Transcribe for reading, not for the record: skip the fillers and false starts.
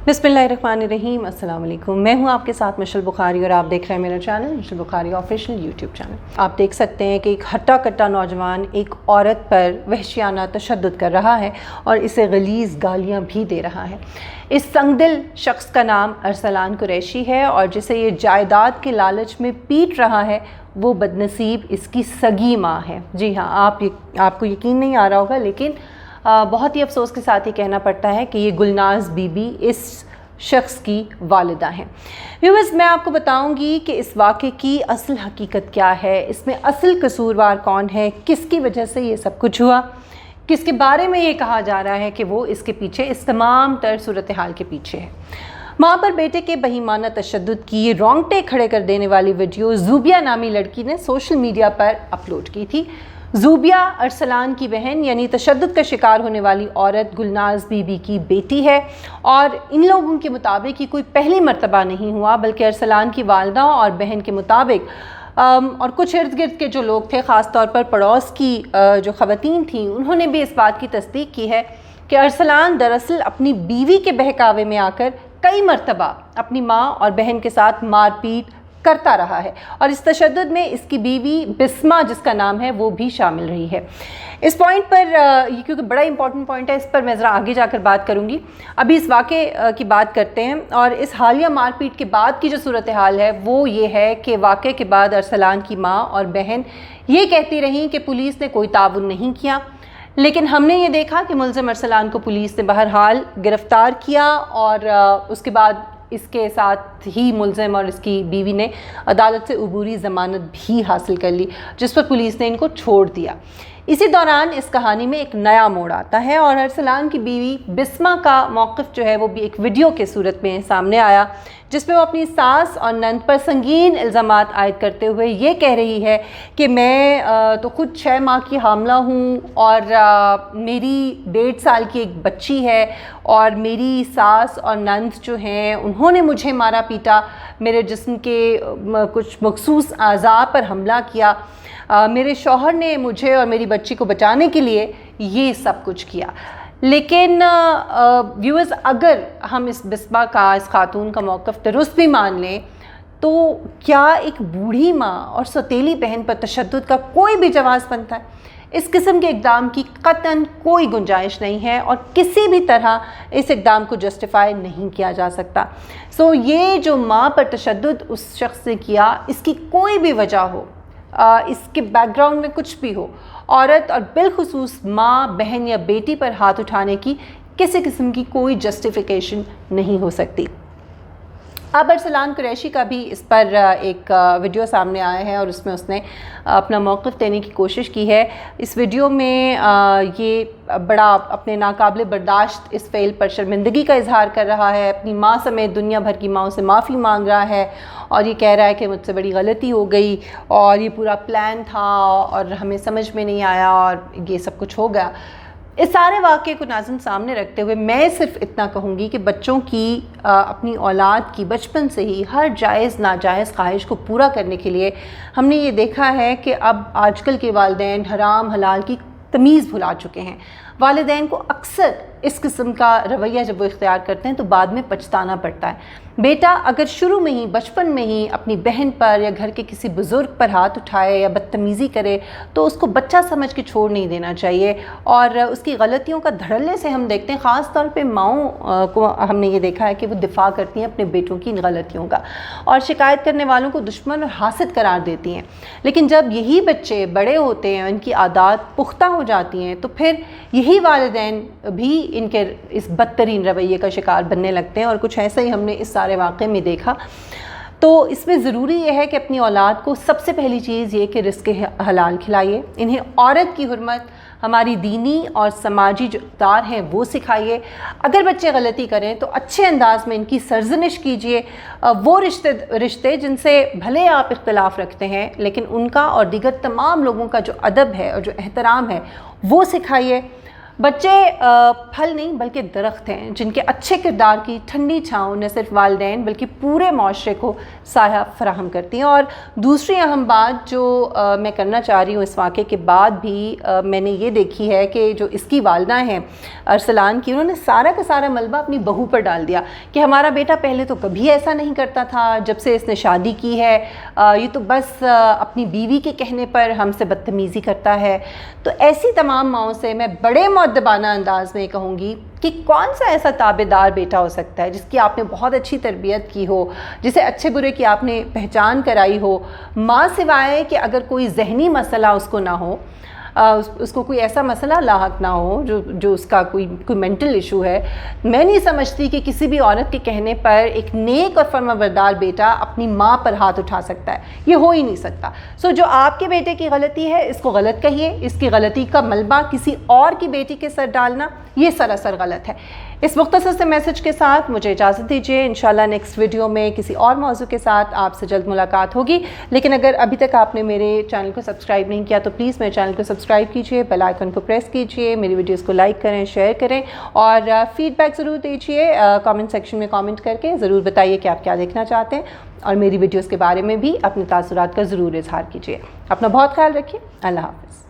बिस्मिल्लाहिर्रहमानिर्रहीम, अस्सलाम वालेकुम। मैं हूं आपके साथ मशल बुखारी और आप देख रहे हैं मेरा चैनल मशल बुखारी ऑफिशियल यूट्यूब चैनल। आप देख सकते हैं कि एक हट्टा कट्टा नौजवान एक औरत पर वहशियाना तशद्दुद कर रहा है और इसे गलीज़ गालियां भी दे रहा है। इस संगदिल शख्स का नाम अरसलान कुरैशी है और जिसे ये जायदाद के लालच में पीट रहा है वो बदनसीब इसकी सगी माँ है। जी हाँ, आपको यकीन नहीं आ रहा होगा, लेकिन बहुत ही अफसोस के साथ ही कहना पड़ता है कि ये गुलनाज बीबी इस शख्स की वालिदा हैं। व्यूअर्स, मैं आपको बताऊंगी कि इस वाक़े की असल हकीकत क्या है, इसमें असल कसूरवार कौन है, किसकी वजह से ये सब कुछ हुआ, किसके बारे में ये कहा जा रहा है कि वो इसके पीछे, इस तमाम तर सूरत हाल के पीछे है। माँ पर बेटे के बहीमाना तशद्दुद की ये रोंगटे खड़े कर देने वाली वीडियो ज़ूबिया नामी लड़की ने सोशल मीडिया पर अपलोड की थी। ज़ूबिया अरसलान की बहन यानी तशद्दुद का शिकार होने वाली औरत गुलनाज बीबी की बेटी है और इन लोगों के मुताबिक ये कोई पहली मर्तबा नहीं हुआ, बल्कि अरसलान की वालदा और बहन के मुताबिक और कुछ इर्द गिर्द के जो लोग थे, ख़ास तौर पर पड़ोस की जो ख़वातीन थीं, उन्होंने भी इस बात की तस्दीक की है कि अरसलान दरअसल अपनी बीवी के बहकावे में आकर कई मर्तबा अपनी माँ और बहन के साथ मारपीट करता रहा है और इस तशद्दुद में इसकी बीवी बिस्मा, जिसका नाम है, वो भी शामिल रही है। इस पॉइंट पर ये क्योंकि बड़ा इंपॉर्टेंट पॉइंट है, इस पर मैं ज़रा आगे जाकर बात करूँगी। अभी इस वाक़े की बात करते हैं और इस हालिया मारपीट के बाद की जो सूरत हाल है वो ये है कि वाक़े के बाद अरसलान की माँ और बहन ये कहती रहीं कि पुलिस ने कोई ताउन नहीं किया, लेकिन हमने ये देखा कि मुल्ज़िम अरसलान को पुलिस ने बहरहाल गिरफ़्तार किया और उसके बाद इसके साथ ही मुल्ज़िम और इसकी बीवी ने अदालत से अबूरी ज़मानत भी हासिल कर ली, जिस पर पुलिस ने इनको छोड़ दिया। इसी दौरान इस कहानी में एक नया मोड़ आता है और अरसलान की बीवी बिस्मा का मौक़िफ़ जो है वो भी एक वीडियो के सूरत में सामने आया, जिसमें वो अपनी सास और नंद पर संगीन इल्ज़ामात आयद करते हुए ये कह रही है कि मैं तो खुद 6 माह की हामला हूँ और मेरी 1.5 साल की एक बच्ची है और मेरी सास और नंद जो हैं उन्होंने मुझे मारा पीटा, मेरे जिस्म के कुछ मखसूस आज़ा पर हमला किया, मेरे शौहर ने मुझे और मेरी बच्ची को बचाने के लिए ये सब कुछ किया। लेकिन व्यूअर्स, अगर हम इस बिस्मा का, इस खातून का मौक़िफ़ दुरुस्त भी मान लें तो क्या एक बूढ़ी माँ और सौतेली बहन पर तशद्दुद का कोई भी जवाज़ बनता है? इस किस्म के इक़दाम की क़तन कोई गुंजाइश नहीं है और किसी भी तरह इस इक़दाम को जस्टिफाई नहीं किया जा सकता। सो ये जो माँ पर तशद्दुद उस शख्स ने किया, इसकी कोई भी वजह हो, इसके बैकग्राउंड में कुछ भी हो, औरत और बिलखुसूस माँ, बहन या बेटी पर हाथ उठाने की किसी किस्म की कोई जस्टिफिकेशन नहीं हो सकती। अब अरसलान कुरैशी का भी इस पर एक वीडियो सामने आया है और उसमें उसने अपना मौक़िफ़ देने की कोशिश की है। इस वीडियो में ये बड़ा अपने नाकाबिल बर्दाश्त इस फ़ेल पर शर्मिंदगी का इजहार कर रहा है, अपनी माँ समेत दुनिया भर की माँओं से माफ़ी मांग रहा है और ये कह रहा है कि मुझसे बड़ी गलती हो गई और ये पूरा प्लान था और हमें समझ में नहीं आया और ये सब कुछ हो गया। इस सारे वाक़े को नाज़िन सामने रखते हुए मैं सिर्फ इतना कहूँगी कि बच्चों की अपनी औलाद की बचपन से ही हर जायज़ नाजायज़ ख्वाहिश को पूरा करने के लिए हमने ये देखा है कि अब आजकल के वालिदैन हराम हलाल की तमीज़ भुला चुके हैं। वालिदैन को अक्सर इस किस्म का रवैया जब वो इख्तियार करते हैं तो बाद में पछताना पड़ता है। बेटा अगर शुरू में ही, बचपन में ही अपनी बहन पर या घर के किसी बुज़ुर्ग पर हाथ उठाए या बदतमीज़ी करे तो उसको बच्चा समझ के छोड़ नहीं देना चाहिए और उसकी गलतियों का धड़ल्ले से हम देखते हैं, ख़ास तौर पे माँओं को हमने ये देखा है कि वो दिफा करती हैं अपने बेटों की इन गलतियों का और शिकायत करने वालों को दुश्मन और हासिद करार देती हैं। लेकिन जब यही बच्चे बड़े होते हैं, इनकी आदत पुख्ता हो जाती हैं, तो फिर यही वालिदैन भी इनके इस बदतरीन रवैये का शिकार बनने लगते हैं और कुछ ऐसा ही हमने इस सारे वाक़े में देखा। तो इसमें ज़रूरी यह है कि अपनी औलाद को सबसे पहली चीज़ ये कि रिज़्क़ हलाल खिलाइए, इन्हें औरत की हुर्मत, हमारी दीनी और समाजी जो इक़दार हैं वो सिखाइए। अगर बच्चे गलती करें तो अच्छे अंदाज में इनकी सरजनिश कीजिए। वो रिश्ते जिनसे भले आप इख्तिलाफ़ रखते हैं लेकिन उनका और दीगर तमाम लोगों का जो अदब है और जो एहतराम है वो सिखाइए। بچے پھل نہیں بلکہ درخت ہیں جن کے اچھے کردار کی ٹھنڈی چھاؤں نہ صرف والدین بلکہ پورے معاشرے کو سایہ فراہم کرتی ہیں۔ اور دوسری اہم بات جو میں کرنا چاہ رہی ہوں اس واقعے کے بعد بھی میں نے یہ دیکھی ہے کہ جو اس کی والدہ ہیں ارسلان کی، انہوں نے سارا کا سارا ملبہ اپنی بہو پر ڈال دیا کہ ہمارا بیٹا پہلے تو کبھی ایسا نہیں کرتا تھا، جب سے اس نے شادی کی ہے یہ تو بس اپنی بیوی کے کہنے پر ہم سے بدتمیزی کرتا ہے۔ تو ایسی تمام ماؤں سے میں بڑے مؤدبانہ انداز میں کہوں گی کہ کون سا ایسا تابعدار بیٹا ہو سکتا ہے جس کی آپ نے بہت اچھی تربیت کی ہو، جسے اچھے برے کی آپ نے پہچان کرائی ہو، ماں سوائے کہ اگر کوئی ذہنی مسئلہ اس کو نہ ہو، اس کو کوئی ایسا مسئلہ لاحق نہ ہو جو اس کا کوئی مینٹل ایشو ہے، میں نہیں سمجھتی کہ کسی بھی عورت کے کہنے پر ایک نیک اور فرمانبردار بیٹا اپنی ماں پر ہاتھ اٹھا سکتا ہے، یہ ہو ہی نہیں سکتا۔ سو جو آپ کے بیٹے کی غلطی ہے اس کو غلط کہیے، اس کی غلطی کا ملبہ کسی اور کی بیٹی کے سر ڈالنا یہ سراسر غلط ہے۔ اس مختصر سے میسج کے ساتھ مجھے اجازت دیجیے، انشاءاللہ نیکسٹ ویڈیو میں کسی اور موضوع کے ساتھ آپ سے جلد ملاقات ہوگی۔ لیکن اگر ابھی تک آپ نے میرے چینل کو سبسکرائب نہیں کیا تو پلیز میرے چینل کو سبسکرائب کیجیے، بیل آئیکن کو پریس کیجیے، میری ویڈیوز کو لائک کریں، شیئر کریں اور فیڈ بیک ضرور دیجیے، کامنٹ سیکشن میں کامنٹ کر کے ضرور بتائیے کہ آپ کیا دیکھنا چاہتے ہیں، اور میری ویڈیوز کے بارے میں بھی اپنے تاثرات کا ضرور اظہار کیجیے۔ اپنا بہت خیال رکھیے، اللہ حافظ۔